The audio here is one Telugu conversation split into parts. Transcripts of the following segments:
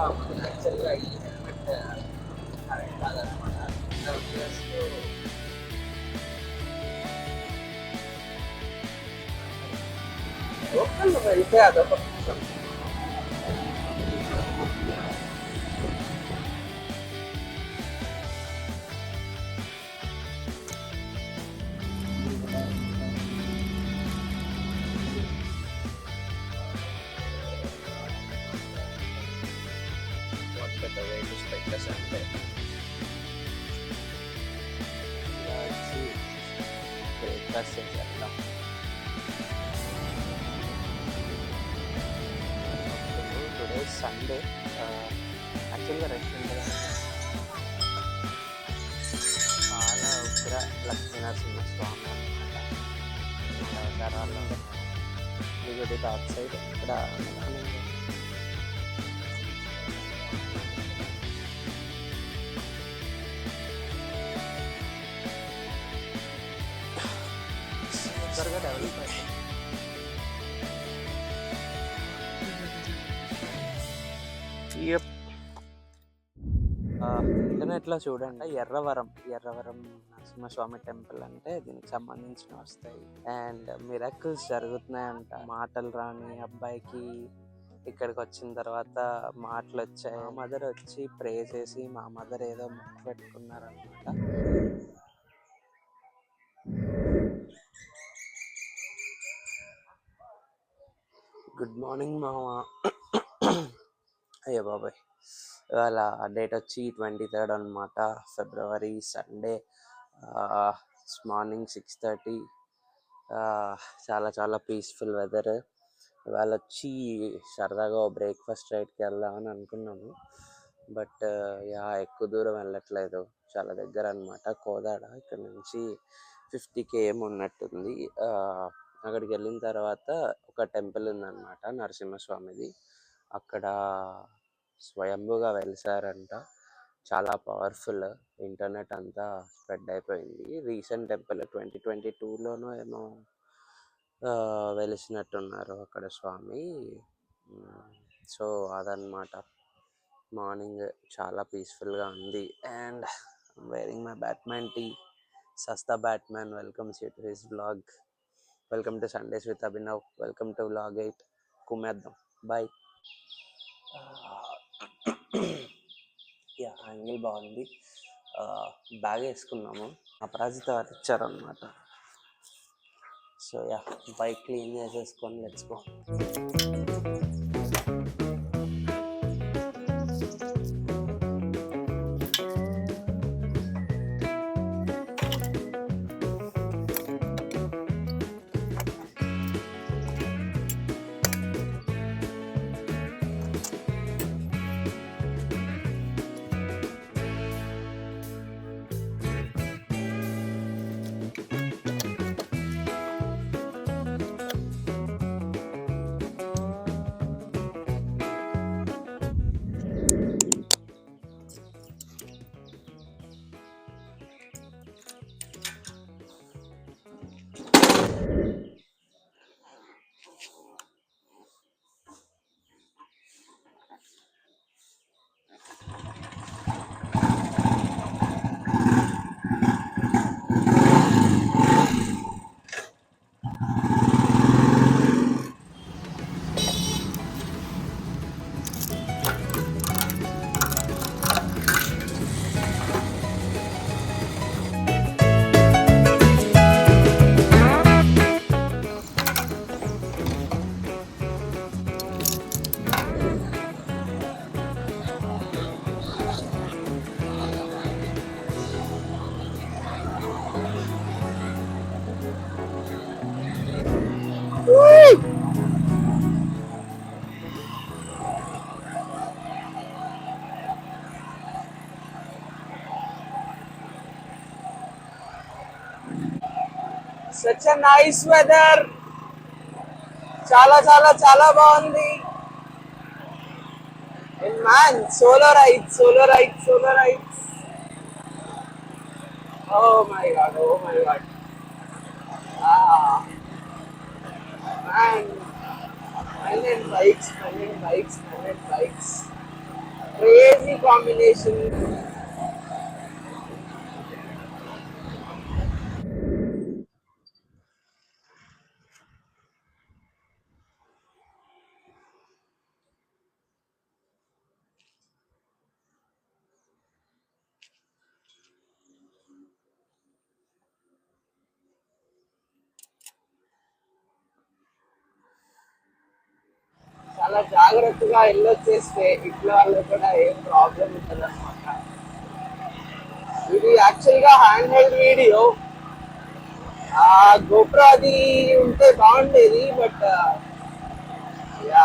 యాక్చువల్గా ఈ హెల్మెట్ కరెక్ట్ కాదనమాట. లోకల్లో వెళ్తే అదొక పెద్ద వేలు స్పెక్టర్స్ అంటే ఇలా వచ్చి బ్రేక్ఫాస్ట్ చేసేద్దాం. టుడే సండే, యాక్చువల్గా రెస్టారెంట్ చాలా ఉగ్ర లక్ష్మీనరసింహస్వామి అనమాట. ధరాల్లో ఇది టాప్ సైడ్ ఇక్కడ సూపర్గా డెవలప్ అయింది. ఇంటర్నెట్లో చూడండి, ఎర్రవరం నరసింహస్వామి టెంపుల్ అంటే దీనికి సంబంధించిన వస్తాయి. అండ్ మిరాకిల్స్ జరుగుతున్నాయంట. మాటలు రాని అబ్బాయికి ఇక్కడికి వచ్చిన తర్వాత మాటలు వచ్చాయి. మా మదర్ వచ్చి ప్రే చేసి మా మదర్ ఏదో మొక్కు పెట్టుకున్నారనమాట. గుడ్ మార్నింగ్ మామ. అయ్యో బాబాయ్, ఇవాళ డేట్ వచ్చి 23rd అనమాట, ఫిబ్రవరి, సండే. మార్నింగ్ 6:30. చాలా చాలా పీస్ఫుల్ వెదర్. ఇవాళ వచ్చి సరదాగా బ్రేక్ఫాస్ట్ రైడ్కి వెళ్దామని అనుకున్నాను. బట్ ఎక్కువ దూరం వెళ్ళట్లేదు, చాలా దగ్గర అనమాట. కోదాడ ఇక్కడ నుంచి 50 km ఉన్నట్టుంది. అక్కడికి వెళ్ళిన తర్వాత ఒక టెంపుల్ ఉందన్నమాట, నరసింహస్వామిది. అక్కడ స్వయంభుగా వెలిసారంట. చాలా పవర్ఫుల్. ఇంటర్నెట్ అంతా స్ప్రెడ్ అయిపోయింది. రీసెంట్ టెంపుల్ 2022లోనో ఏమో వెలిసినట్టున్నారు అక్కడ స్వామి. సో అదనమాట. మార్నింగ్ చాలా పీస్ఫుల్గా ఉంది. And I'm wearing my Batman tee. సస్తా Batman welcomes you to his vlog. Welcome to Sundays with Abhinav. Welcome to vlog 8. కుమ్మేద్దాం. బాయ్. యాంగిల్ బాగుంది. బ్యాగ్ వేసుకున్నాము, అపరాజిత వారు ఇచ్చారనమాట. సో బైక్ క్లీన్ చేసేసుకొని let's go. Such a nice weather. చాలా చాలా చాలా బాగుంది. And man, solo rides. Oh my god. Man, bikes. Crazy combination. చాలా జాగ్రత్తగా వెళ్ళొచ్చేస్తే ఇట్లా వాళ్ళు కూడా ఏం ప్రాబ్లం ఉంటుంది అనమాట. ఇది యాక్చువల్ గా హ్యాండ్ హెల్డ్ వీడియో. ఆ గోప్రో అది ఉంటే బాగుండేది, బట్ యా,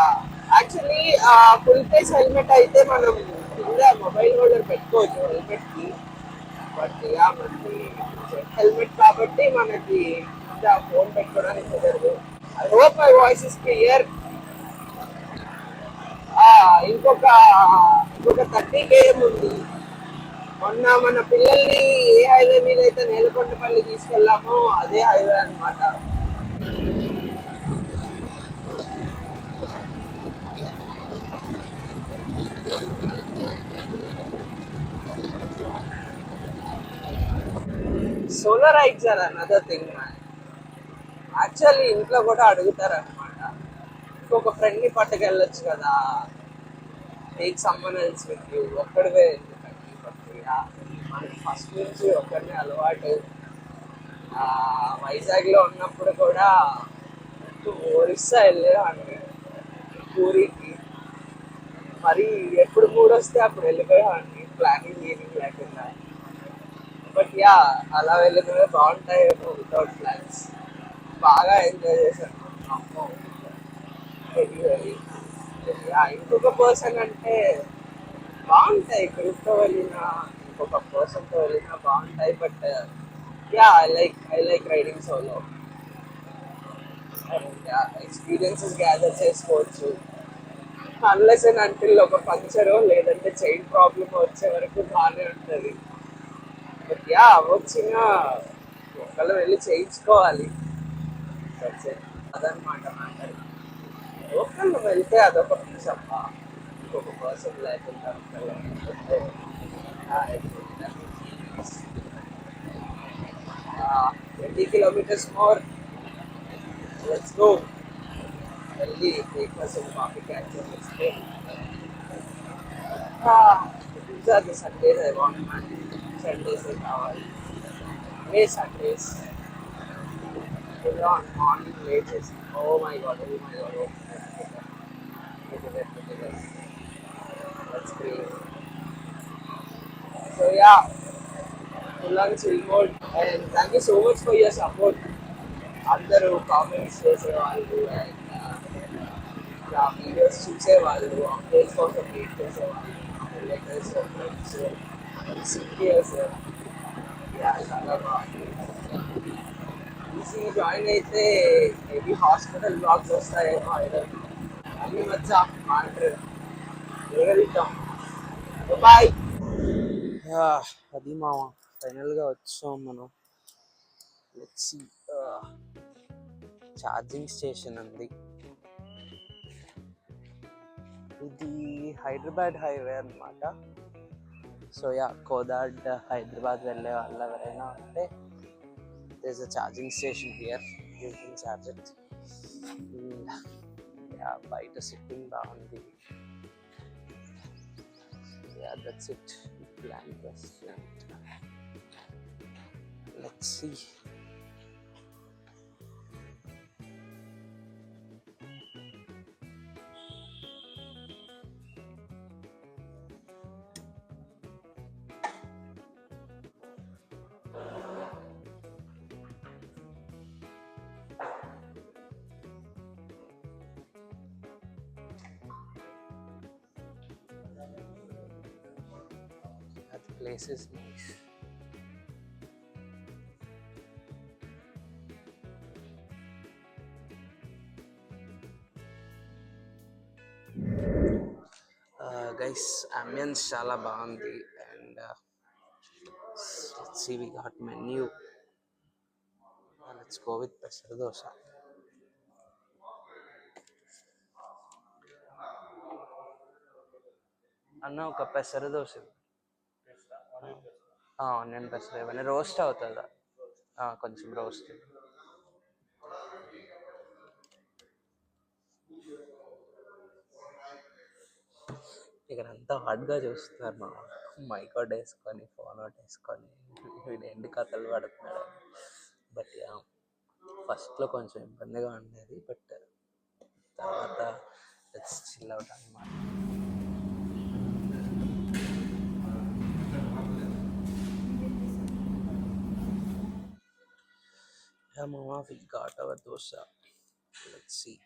యాక్చువల్లీ ఆ ఫుల్ ఫేస్ హెల్మెట్ అయితే మనం కింద మొబైల్ హోల్డర్ పెట్టుకోవచ్చు హెల్మెట్ కి. బట్ యా, మనకి హెల్మెట్ కాబట్టి మనకి కింద ఫోన్ పెట్టుకోవడానికి కుదరదు. I hope my voice is clear. ఇంకొక ఇంకొక 30 km ఉంది. మొన్న మన పిల్లల్ని ఏ హైవే మీద అయితే నేలకొండపల్లి తీసుకెళ్ళామో అదే హైవే అన్నమాట. Solar rides are another thing man. Actually ఇంట్లో కూడా అడుగుతారు అనమాట, ఇంకొక ఫ్రెండ్ని పట్టుకెళ్ళొచ్చు కదా, take someone else with you, ఒక్కడివే ఎందుకండి. బట్ యా, మనకి ఫస్ట్ నుంచి ఒక్కడినే అలవాటు. వైజాగ్లో ఉన్నప్పుడు కూడా ఒరిస్సా వెళ్ళేవాడిని పూరికి. మరి ఎప్పుడు మూడు వస్తే అప్పుడు వెళ్ళిపోయేవాడిని, ప్లానింగ్ గీనింగ్ లేకుండా. బట్ యా, అలా వెళ్ళినవే బాగుంటాయి వితౌట్ ప్లాన్స్. బాగా ఎంజాయ్ చేశాను. అమ్మో, వెరీ వెరీ. యా, ఇంకొక పర్సన్ అంటే బాగుంటాయి, గ్రూప్తో వెళ్ళిన ఇంకొక పర్సన్తో వెళ్ళినా బాగుంటాయి. But yeah, I like riding solo. And experiences gather చేసుకోవచ్చు. అన్లెస్ అండ్ అంటిల్ ఒక పంచరో లేదంటే చైన్ ప్రాబ్లమ్ వచ్చే వరకు బాగానే ఉంటుంది. బట్ యా, వచ్చిన ఒకళ్ళు వెళ్ళి చేయించుకోవాలి. That's it. అదనమాట మ్యాటర్. ఒకళ్ళు వెళ్తే అదొక పీస్ అప్ప, ఇంకొక పర్సన్ లేకుండా వెళ్తే 20 kilometers more. Let's go. వెళ్ళి బ్రేక్ఫాస్ట్ అండ్ కాఫీ క్యాచ్ చేస్తే these are the Sundays I want man. Sundays కావాలి, ఏ Sundays full on morning late చేసి, oh my god, oh my god, oh my god. That's great. So yeah, full on chill mode, and thank you so much for your support. అందరూ కామెంట్స్ చేసేవాళ్ళు, అండ్ నా వీడియోస్ చూసేవాళ్ళు, అప్డేట్స్ కోసం వెయిట్ చేసేవాళ్ళు, రిలేటివ్స్, ఫ్రెండ్స్, సీనియర్స్. చాలా బాగుంది. ఈసీ జాయిన్ అయితే మేబీ హాస్పిటల్ బ్లాగ్స్ వస్తాయేమో, అయితే అన్ని మధ్య మానిటర్ వెళ్తాం. బాయ్. అది మామ, ఫైనల్గా వచ్చాం మనం. Let's see. ఛార్జింగ్ స్టేషన్ ఉంది. ఇది హైదరాబాద్ హైవే అనమాట. సో యా, కోదాడ్ హైదరాబాద్ వెళ్ళే వాళ్ళు ఎవరైనా ఉంటే there's a charging station here. You can charge it. Yeah, బయట సిట్టింగ్ బాగుంది. Yeah, that's it. Blank restaurant. Let's see. That place is nice. Guys, ambience చాలా బాగుంది. And let's see, we got menu. Let's go with పెసర దోశ. అన్న ఒక పెసర దోశ ఇవ్వు. ఆనియన్ పెసర ఇవ్వండి, రోస్ట్ అవుతుందా? కొంచెం రోస్ట్. ఇక్కడ అంతా హార్డ్గా చూస్తున్నారు మా మైక్ అవుట్ వేసుకొని ఫోన్ అవుట్ వేసుకొని వీడు ఎండు కథలు పడుతున్నాడు. బట్ ఫస్ట్లో కొంచెం ఇబ్బందిగా ఉండేది, బట్ తర్వాత ఇట్స్ చిల్ అవుట్ అనమాట. Yeah, mama, we got our dosa. Let's see.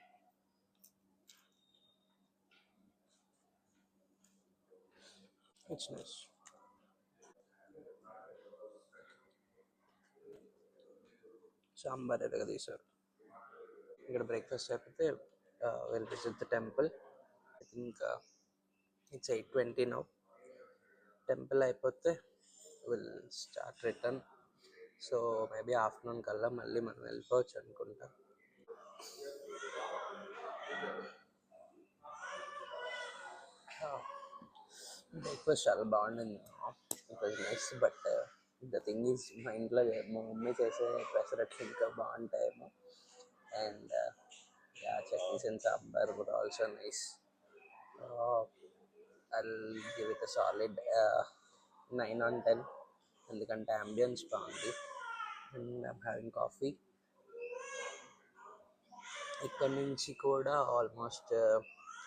It's nice. Sambar ఎలాగ తీసారు. ఇక్కడ బ్రేక్ఫాస్ట్ అయిపోతే will visit the temple. I think it's 8:20 now. Temple అయిపోతే will start return. So maybe afternoon కల్లా మళ్ళీ మనం వెళ్ళిపోవచ్చు అనుకుంటా. బ్రేక్ఫాస్ట్ చాలా బాగుండింది. It was nice. But the thing is మా ఇంట్లో మా మమ్మీ చేసే పెసరట్స్ ఇంకా బాగుంటాయేమో. అండ్ చట్నీస్ అండ్ సాంబార్ కూడా also nice. I'll give it a solid 9/10 ఎందుకంటే అంబియన్స్ బాగుంది. And I'm having coffee. ఇక్కడ నుంచి కూడా ఆల్మోస్ట్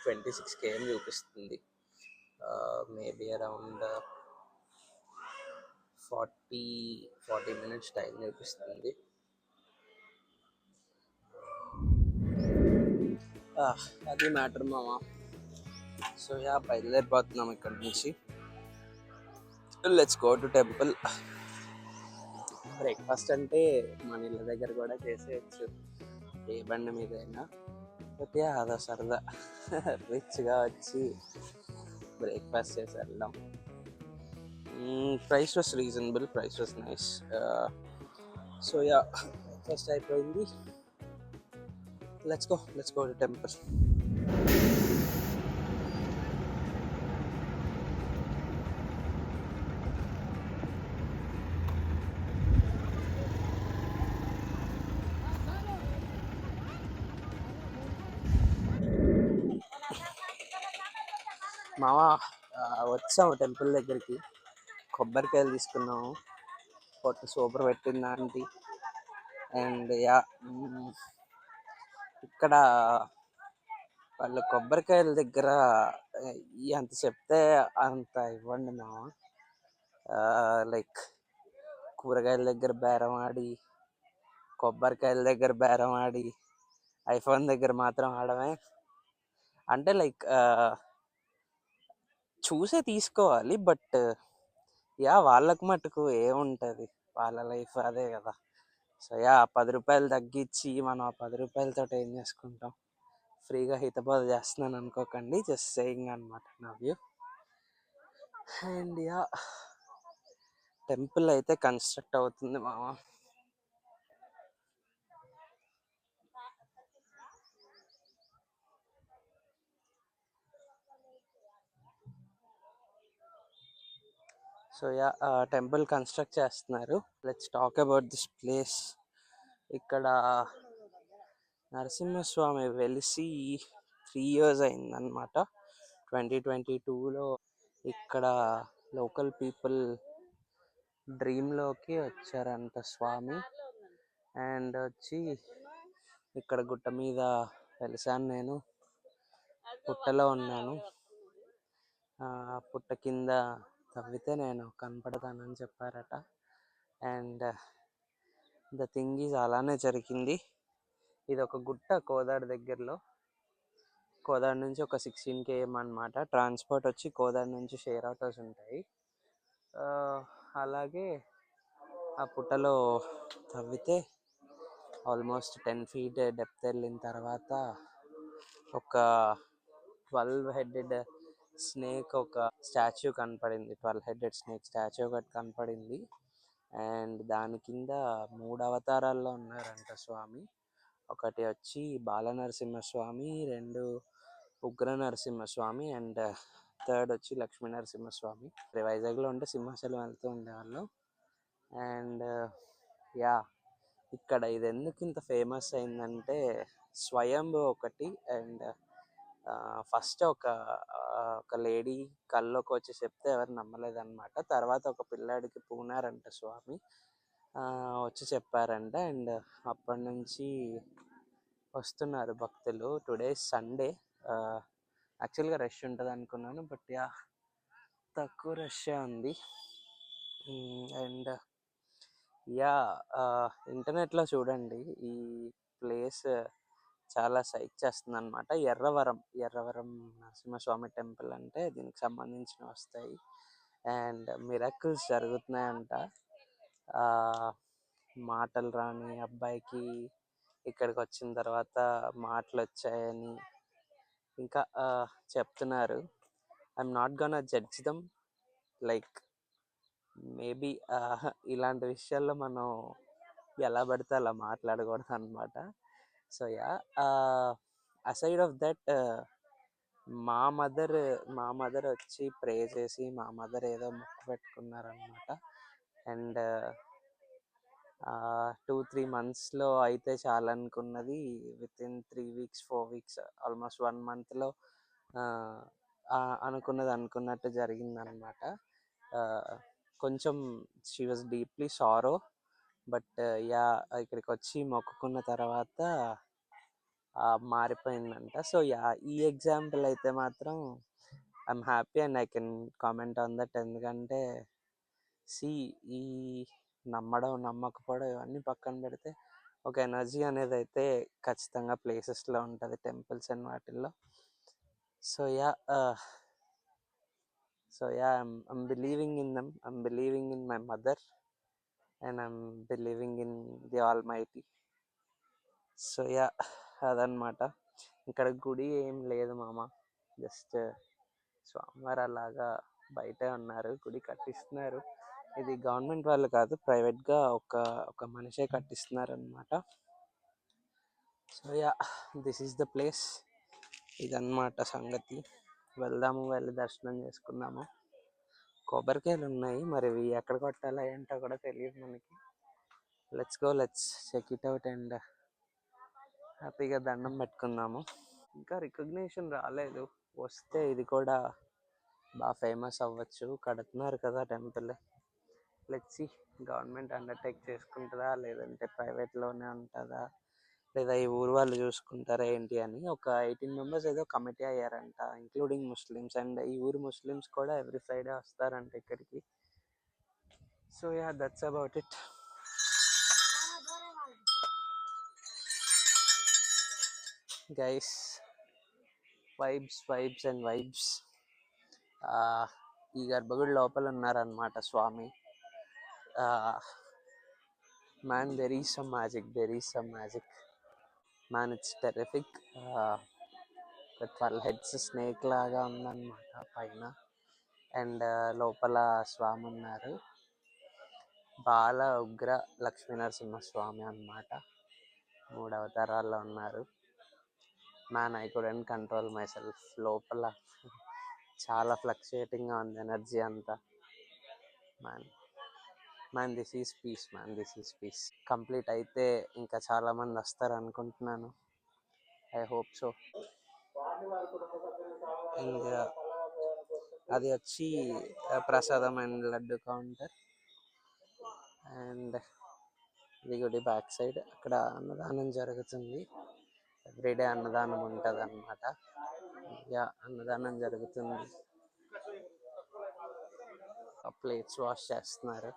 26 km చూపిస్తుంది. మేబీ అరౌండ్ 40 మినిట్స్ టైం చూపిస్తుంది. అది మ్యాటర్ మామ. సో బయలుదేరిపోతున్నాం ఇక్కడ నుంచి. Let's go to temple. Breakfast అంటే మన ఇళ్ళ దగ్గర కూడా చేసేయచ్చు, ఏ బండి మీద అయినా. ఓకే, అదో సరదా. రిచ్గా వచ్చి బ్రేక్ఫాస్ట్ చేసి వెళ్దాం. Price was reasonable, price was nice. So breakfast అయిపోయింది. Let's go to temple. మావా వచ్చాము టెంపుల్ దగ్గరికి. కొబ్బరికాయలు తీసుకున్నాము. పొట్టు సూపర్ పెట్టింది ఆంటీ. అండ్ ఇక్కడ వాళ్ళు కొబ్బరికాయల దగ్గర ఎంత చెప్తే అంత ఇవ్వండి మామ. లైక్ కూరగాయల దగ్గర బేరం ఆడి, కొబ్బరికాయల దగ్గర బేరం ఆడి, ఐఫోన్ దగ్గర మాత్రం ఆడమే. అంటే లైక్ చూసే తీసుకోవాలి. బట్ వాళ్ళకు మటుకు ఏముంటుంది, వాళ్ళ లైఫ్ అదే కదా. సో 10 రూపాయలు తగ్గించి మనం ఆ 10 రూపాయలతో ఏం చేసుకుంటాం. ఫ్రీగా హితబోధ చేస్తున్నాను అనుకోకండి, జస్ట్ సేయింగ్ అనమాట నా వ్యూ. అండ్ టెంపుల్ అయితే కన్స్ట్రక్ట్ అవుతుంది మామ. సో టెంపుల్ కన్స్ట్రక్ట్ చేస్తున్నారు. Let's talk about this place. ఇక్కడ నరసింహస్వామి వెలిసి 3 years అయిందనమాట. 2022లో ఇక్కడ లోకల్ పీపుల్ డ్రీమ్లోకి వచ్చారంట స్వామి. అండ్ వచ్చి ఇక్కడ గుట్ట మీద వెలిసాను నేను. పుట్టలో ఉన్నాను. పుట్ట కింద తవ్వితే నేను కనపడతానని చెప్పారట. అండ్ ద థింగ్ ఈజ్ అలానే జరిగింది. ఇది ఒక గుట్ట కోదాడ దగ్గరలో. కోదాడ నుంచి ఒక 16 km అనమాట. ట్రాన్స్పోర్ట్ వచ్చి కోదాడ నుంచి షేర్ ఆటోస్ ఉంటాయి. అలాగే ఆ పుట్టలో తవ్వితే ఆల్మోస్ట్ 10 feet డెప్త్ వెళ్ళిన తర్వాత ఒక 12-headed స్నేక్, ఒక స్టాచ్యూ కనపడింది. 12-headed స్నేక్ స్టాచ్యూ ఒకటి కనపడింది. అండ్ దాని కింద 3 అవతారాల్లో ఉన్నారంట స్వామి. ఒకటి వచ్చి బాల నరసింహస్వామి, 2 ఉగ్ర నరసింహస్వామి, అండ్ థర్డ్ వచ్చి లక్ష్మీ నరసింహస్వామి. వైజాగ్లో ఉంటే సింహాచలం వెళ్తూ ఉండేవాళ్ళు. అండ్ యా, ఇక్కడ ఇది ఎందుకు ఇంత ఫేమస్ అయిందంటే స్వయంభూ ఒకటి, అండ్ ఫస్ట్ ఒక లేడీ కల్లోకి వచ్చి చెప్తే ఎవరు నమ్మలేదన్నమాట. తర్వాత ఒక పిల్లాడికి పూనారంట స్వామి, వచ్చి చెప్పారంట. అండ్ అప్పటి నుంచి వస్తున్నారు భక్తులు. టుడే సండే, యాక్చువల్గా రష్ ఉంటుంది అనుకున్నాను, బట్ యా తక్కువ రష్ ఉంది. అండ్ యా, ఇంటర్నెట్లో చూడండి, ఈ ప్లేస్ చాలా సైక్ చేస్తుంది అనమాట. ఎర్రవరం నరసింహస్వామి టెంపుల్ అంటే దీనికి సంబంధించిన వస్తాయి. అండ్ మిరాకిల్స్ జరుగుతున్నాయంట. మాటలు రాని అబ్బాయికి ఇక్కడికి వచ్చిన తర్వాత మాటలు వచ్చాయని ఇంకా చెప్తున్నారు. I'm not gonna judge them, like maybe ఇలాంటి విషయాల్లో మనం ఎలా పడితే అలా మాట్లాడకూడదు అనమాట. So yeah, aside of that, మా మదర్ వచ్చి ప్రే చేసి మా మదర్ ఏదో మొక్కు పెట్టుకున్నారనమాట. అండ్ 2-3 monthsలో అయితే చాలనుకున్నది వితిన్ 3 weeks 4 weeks ఆల్మోస్ట్ 1 monthలో అనుకున్నట్టు జరిగిందనమాట. కొంచెం she was deeply sorrow, but yeah ఇక్కడికి వచ్చి మొక్కుకున్న తర్వాత మారిపోయిందంట. సో యా, ఈ ఎగ్జాంపుల్ అయితే మాత్రం I'm happy and I can comment on that. ఎందుకంటే ఈ నమ్మడం నమ్మకపోవడం ఇవన్నీ పక్కన పెడితే ఒక ఎనర్జీ అనేది అయితే ఖచ్చితంగా ప్లేసెస్లో ఉంటుంది, టెంపుల్స్ అండ్ వాటిల్లో. So yeah, I'm believing in them. I'm believing in my mother and I'm believing in the Almighty. So yeah, అదనమాట. ఇక్కడ గుడి ఏం లేదు మామ, జస్ట్ స్వామివారు అలాగా బయటే ఉన్నారు, గుడి కట్టిస్తున్నారు. ఇది గవర్నమెంట్ వాళ్ళు కాదు, ప్రైవేట్గా ఒక మనిషే కట్టిస్తున్నారు అనమాట. So yeah, this is the place. ఇదన్నమాట సంగతి. వెళ్దాము, వెళ్ళి దర్శనం చేసుకుందాము. కొబ్బరికాయలు ఉన్నాయి, మరి ఇవి ఎక్కడ కొట్టాలా ఏంటో కూడా తెలియదు మనకి. Let's check it out and హ్యాపీగా దండం పెట్టుకుందాము. ఇంకా రికగ్నిషన్ రాలేదు, వస్తే ఇది కూడా బాగా ఫేమస్ అవ్వచ్చు. కడుతున్నారు కదా temple. Let's see, government undertake చేసుకుంటుందా లేదంటే ప్రైవేట్లోనే ఉంటుందా, లేదా ఈ ఊరు వాళ్ళు చూసుకుంటారా ఏంటి అని. ఒక 18 members ఏదో కమిటీ అయ్యారంట, ఇంక్లూడింగ్ ముస్లిమ్స్. అండ్ ఈ ఊరు ముస్లిమ్స్ కూడా ఎవ్రీ ఫ్రైడే వస్తారంట ఇక్కడికి. So yeah, that's about it guys. Vibes and vibes. ఈ గర్భగుడి లోపల ఉన్నారనమాట స్వామి. Man, there is some magic man, it's terrific. 12 heads snake లాగా ఉందన్నమాట పైన. అండ్ లోపల స్వామి ఉన్నారు, బాల ఉగ్ర లక్ష్మీ నరసింహస్వామి అన్నమాట. 3 అవతారాల్లో ఉన్నారు. Man, I couldn't control myself. లోపల చాలా ఫ్లక్చుయేటింగ్గా ఉంది ఎనర్జీ అంతా. Man this is peace. Complete అయితే ఇంకా చాలామంది వస్తారు అనుకుంటున్నాను. I hope so. అండ్ అది వచ్చి ప్రసాదం అండ్ లడ్డు కౌంటర్. అండ్ ఇది గుడి బ్యాక్ సైడ్, అక్కడ అన్నదానం జరుగుతుంది. ఎవ్రీడే అన్నదానం ఉంటుంది అన్నమాట. యా, అన్నదానం జరుగుతుంది. ప్లేట్స్ వాష్ చేస్తున్నారు.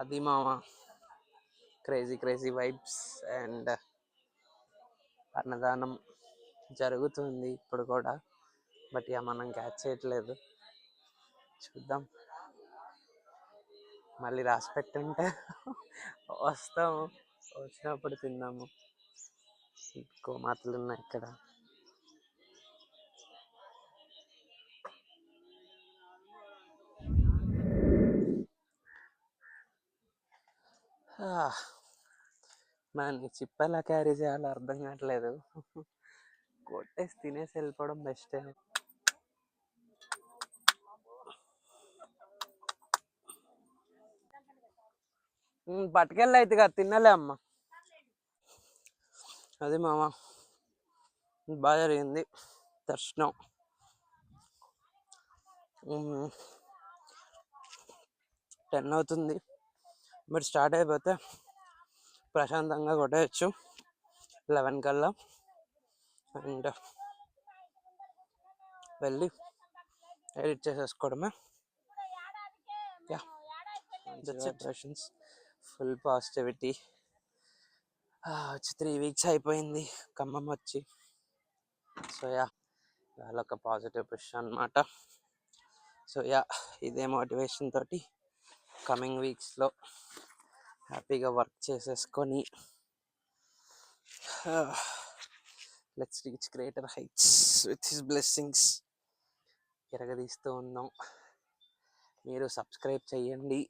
అది మామ, క్రేజీ వైబ్స్. అండ్ అన్నదానం జరుగుతుంది ఇప్పుడు కూడా, బట్ ఇక మనం క్యాచ్ చేయట్లేదు. చూద్దాం, మళ్ళీ రాసి పెట్టుంటే వస్తాము, వచ్చినప్పుడు తిందాము. గోమాతలు ఉన్నాయి ఇక్కడ. మనం ఈ చిప్ ఎలా క్యారీ చేయాలో అర్థం కావట్లేదు. కొట్టేసి తినేసి వెళ్ళిపోవడం బెస్ట్. పట్టుకెళ్ళి అయితే కదా తిన్నలే అమ్మ. అది మామ బాగా జరిగింది దర్శనం. 10 అవుతుంది, బట్ స్టార్ట్ అయిపోతే ప్రశాంతంగా కొట్టేయచ్చు 11 కల్లా. అండ్ వెళ్ళి ఎడిట్ చేసేసుకోవడమే. Yeah, celebrations full positivity. వచ్చి 3 వీక్స్ అయిపోయింది ఖమ్మం వచ్చి. సో యా, వాళ్ళొక పాజిటివ్ పుష్ అనమాట. సో యా, ఇదే మోటివేషన్ తోటి కమింగ్ వీక్స్లో హ్యాపీగా వర్క్ చేసేసుకొని let's reach greater heights with his blessings. ఎరగదీస్తూ ఉన్నాం. మీరు సబ్స్క్రైబ్ చేయండి,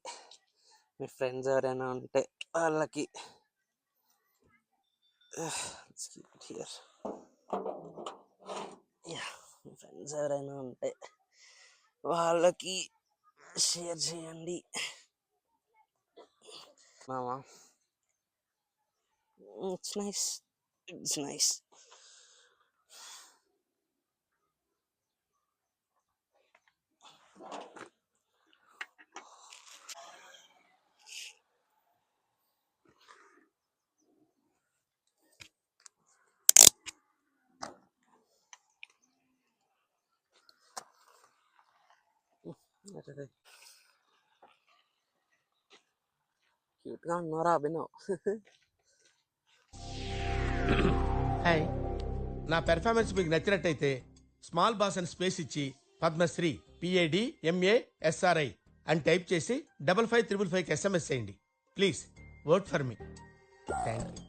మీ ఫ్రెండ్స్ ఎవరైనా ఉంటే వాళ్ళకి. హియర్ యా, మీ ఫ్రెండ్స్ ఎవరైనా ఉంటే వాళ్ళకి షేర్ చేయండి మామ. It's nice, it's nice. క్యూట్గా ఉన్నారా అభినవ్? హాయ్, నా పెర్ఫార్మెన్స్ మీకు నచ్చినట్టయితే స్మాల్ బాస్ అని స్పేస్ ఇచ్చి పద్మశ్రీ PADMASRI అని టైప్ చేసి 5555కి SMS చేయండి. Please vote for me. Thank you.